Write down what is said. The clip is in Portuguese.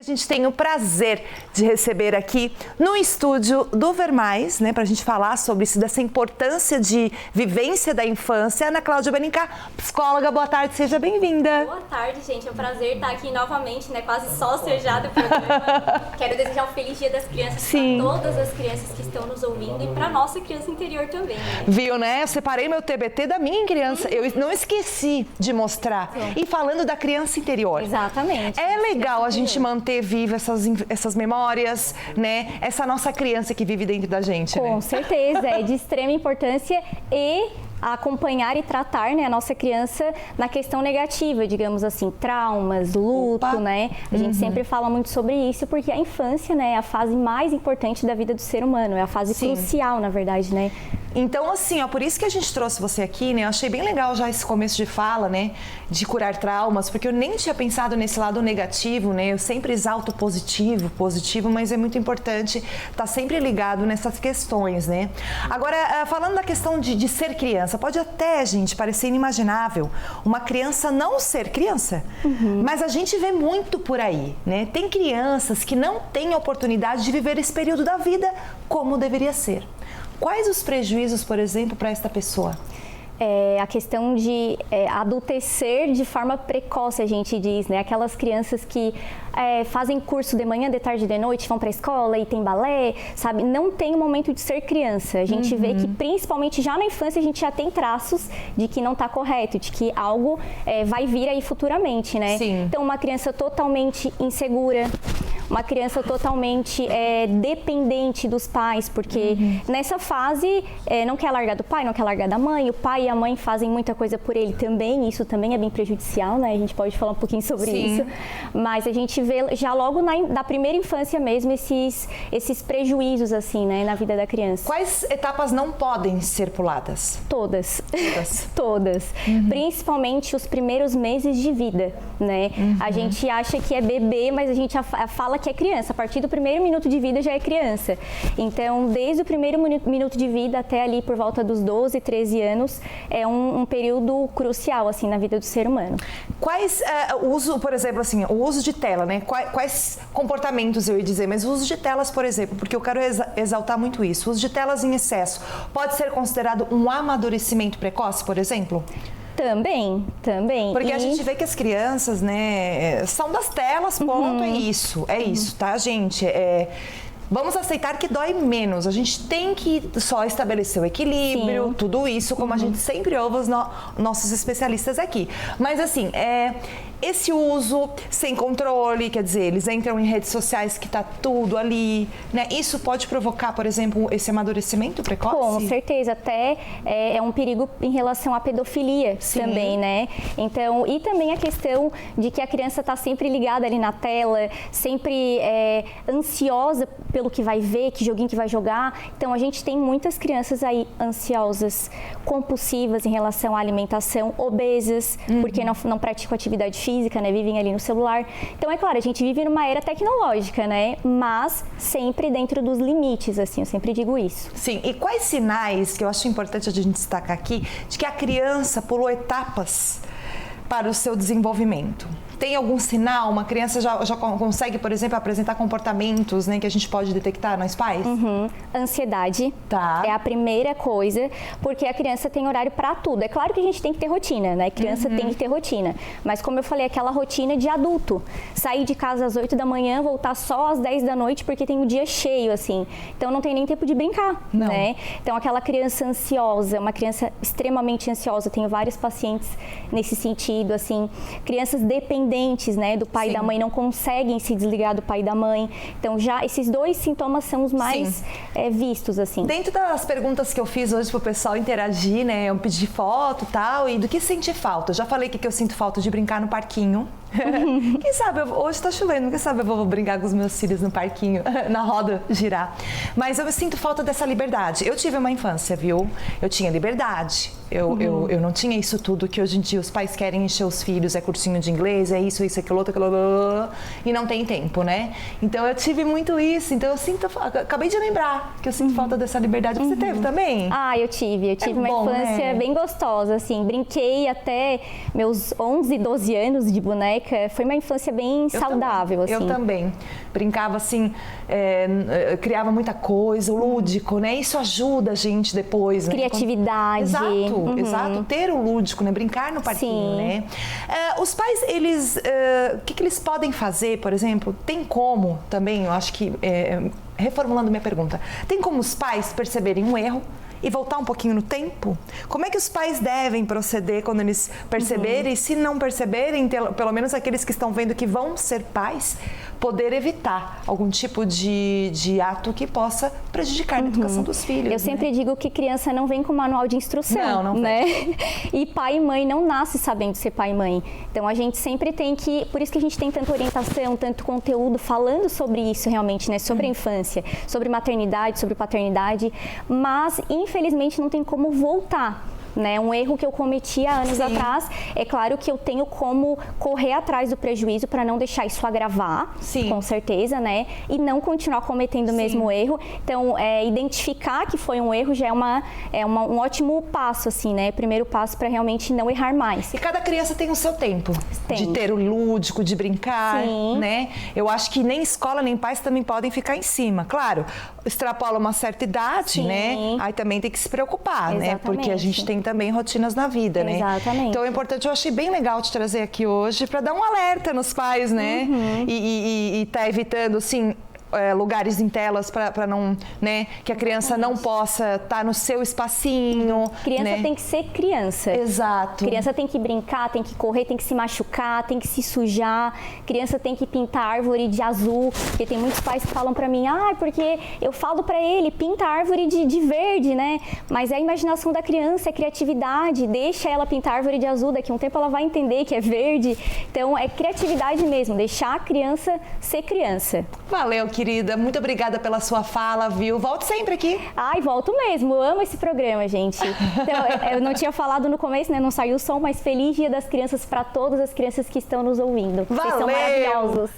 gente tem o prazer de receber aqui no estúdio do Ver Mais, né, para a gente falar sobre isso, dessa importância de vivência da infância, Ana Cláudia Benincá, psicóloga. Boa tarde, seja bem-vinda. Boa tarde, gente. É um prazer estar aqui novamente, né, quase sócia já do programa. Quero desejar um feliz Dia das Crianças para todas as crianças que estão nos ouvindo e para nossa criança interior também, né? Viu, né? Eu separei meu TBT da minha criança, eu não esqueci de mostrar. E falando da criança interior. Exatamente. É legal a gente manter viva essas memórias, né? Essa nossa criança que vive dentro da gente, né? Com certeza, é de extrema importância e acompanhar e tratar, né, a nossa criança na questão negativa, digamos assim, traumas, luto, né? A gente sempre fala muito sobre isso porque a infância, né, é a fase mais importante da vida do ser humano, é a fase crucial, na verdade, né? Então, assim, ó, por isso que a gente trouxe você aqui, né? Eu achei bem legal já esse começo de fala, né? De curar traumas, porque eu nem tinha pensado nesse lado negativo, né? Eu sempre exalto positivo, mas é muito importante estar sempre ligado nessas questões, né? Agora, falando da questão de ser criança, pode até, gente, parecer inimaginável uma criança não ser criança, mas a gente vê muito por aí, né? Tem crianças que não têm a oportunidade de viver esse período da vida como deveria ser. Quais os prejuízos, por exemplo, para esta pessoa? A questão de adultecer de forma precoce, a gente diz, né? Aquelas crianças que fazem curso de manhã, de tarde, de noite, vão para a escola e tem balé, sabe? Não tem o momento de ser criança. A gente vê que, principalmente já na infância, a gente já tem traços de que não está correto, de que algo vai vir aí futuramente, né? Sim. Então, uma criança totalmente insegura, uma criança totalmente dependente dos pais, porque nessa fase não quer largar do pai, não quer largar da mãe, o pai e a mãe fazem muita coisa por ele também, isso também é bem prejudicial, né? A gente pode falar um pouquinho sobre isso, mas a gente vê já logo na primeira infância mesmo esses prejuízos, assim, né, na vida da criança. Quais etapas não podem ser puladas? Todas. Todas. Principalmente os primeiros meses de vida, né? A gente acha que é bebê, mas a gente fala que é criança. A partir do primeiro minuto de vida já é criança. Então, desde o primeiro minuto de vida até ali por volta dos 12, 13 anos, é um período crucial, assim, na vida do ser humano. Quais, por exemplo, assim, o uso de tela, né? Quais comportamentos eu ia dizer, mas o uso de telas, por exemplo, porque eu quero exaltar muito isso. O uso de telas em excesso pode ser considerado um amadurecimento precoce, por exemplo? Também. Porque a gente vê que as crianças, né, são das telas, ponto, é isso, tá, gente? Vamos aceitar que dói menos, a gente tem que só estabelecer o equilíbrio, tudo isso, como a gente sempre ouve os nossos especialistas aqui. Mas assim, esse uso sem controle, quer dizer, eles entram em redes sociais que tá tudo ali, né? Isso pode provocar, por exemplo, esse amadurecimento precoce? Com certeza, até é um perigo em relação à pedofilia também, né? Então, e também a questão de que a criança tá sempre ligada ali na tela, sempre ansiosa pelo que vai ver, que joguinho que vai jogar. Então, a gente tem muitas crianças aí ansiosas, compulsivas em relação à alimentação, obesas, porque não praticam atividade física, né? Vivem ali no celular. Então, é claro, a gente vive numa era tecnológica, né? Mas sempre dentro dos limites, assim, eu sempre digo isso. Sim, e quais sinais, que eu acho importante a gente destacar aqui, de que a criança pulou etapas para o seu desenvolvimento? Tem algum sinal? Uma criança já consegue, por exemplo, apresentar comportamentos, né, que a gente pode detectar nós pais? Ansiedade é a primeira coisa, porque a criança tem horário para tudo. É claro que a gente tem que ter rotina, né? Criança tem que ter rotina. Mas como eu falei, aquela rotina de adulto. Sair de casa às 8 da manhã, voltar só às 10 da noite, porque tem o dia cheio, assim. Então não tem nem tempo de brincar, né? Então aquela criança ansiosa, uma criança extremamente ansiosa, tenho vários pacientes nesse sentido, assim. Crianças dependentes, né, do pai e da mãe, não conseguem se desligar do pai e da mãe. Então, já esses dois sintomas são os mais vistos, assim. Dentro das perguntas que eu fiz hoje pro pessoal interagir, né, eu pedi foto e tal, e do que sente falta? Eu já falei que eu sinto falta de brincar no parquinho. Quem sabe, hoje tá chovendo, quem sabe eu vou brincar com os meus filhos no parquinho, na roda girar. Mas eu sinto falta dessa liberdade. Eu tive uma infância, viu? Eu tinha liberdade. Eu não tinha isso tudo que hoje em dia os pais querem encher os filhos, é cursinho de inglês, é isso, aquilo, outro, aquilo, e não tem tempo, né? Então eu tive muito isso, então eu sinto, acabei de lembrar que eu sinto falta dessa liberdade. Você teve também? Ah, eu tive uma infância bem gostosa, assim, brinquei até meus 11, 12 anos de boneca, foi uma infância bem saudável, assim. Eu também, brincava assim, criava muita coisa, lúdico, né? Isso ajuda a gente depois, né? Criatividade. Exato, ter o lúdico, né? Brincar no parquinho, né? Os pais, eles, o que eles podem fazer, por exemplo? Tem como também, eu acho que, reformulando minha pergunta, tem como os pais perceberem um erro e voltar um pouquinho no tempo? Como é que os pais devem proceder quando eles perceberem? E se não perceberem, pelo menos aqueles que estão vendo que vão ser pais, poder evitar algum tipo de ato que possa prejudicar a educação dos filhos. Eu sempre digo que criança não vem com manual de instrução, não né? Vem. E pai e mãe não nasce sabendo ser pai e mãe. Então a gente sempre tem que, por isso que a gente tem tanta orientação, tanto conteúdo falando sobre isso realmente, né? Sobre a infância, sobre maternidade, sobre paternidade, mas infelizmente não tem como voltar. Né? Um erro que eu cometi há anos atrás, é claro que eu tenho como correr atrás do prejuízo para não deixar isso agravar, com certeza, né? E não continuar cometendo o mesmo erro. Então, identificar que foi um erro já é um ótimo passo, assim, né? Primeiro passo para realmente não errar mais. E cada criança tem o seu tempo de ter o lúdico, de brincar, né? Eu acho que nem escola, nem pais também podem ficar em cima. Claro, extrapola uma certa idade, né? Aí também tem que se preocupar, né? Porque a gente tem também rotinas na vida, né? Exatamente. Então é importante, eu achei bem legal te trazer aqui hoje para dar um alerta nos pais, né? E tá evitando, assim, lugares em telas para não, né, que a criança não possa estar no seu espacinho. Criança tem que ser criança. Exato. Criança tem que brincar, tem que correr, tem que se machucar, tem que se sujar. Criança tem que pintar árvore de azul, porque tem muitos pais que falam para mim, porque eu falo para ele, pinta a árvore de verde, né? Mas é a imaginação da criança, é criatividade, deixa ela pintar a árvore de azul, daqui a um tempo ela vai entender que é verde. Então é criatividade mesmo, deixar a criança ser criança. Valeu, querida. Muito obrigada pela sua fala, viu? Volte sempre aqui. Volto mesmo. Eu amo esse programa, gente. Então, eu não tinha falado no começo, né? Não saiu o som, mas feliz Dia das Crianças para todas as crianças que estão nos ouvindo. Valeu! Vocês são maravilhosos.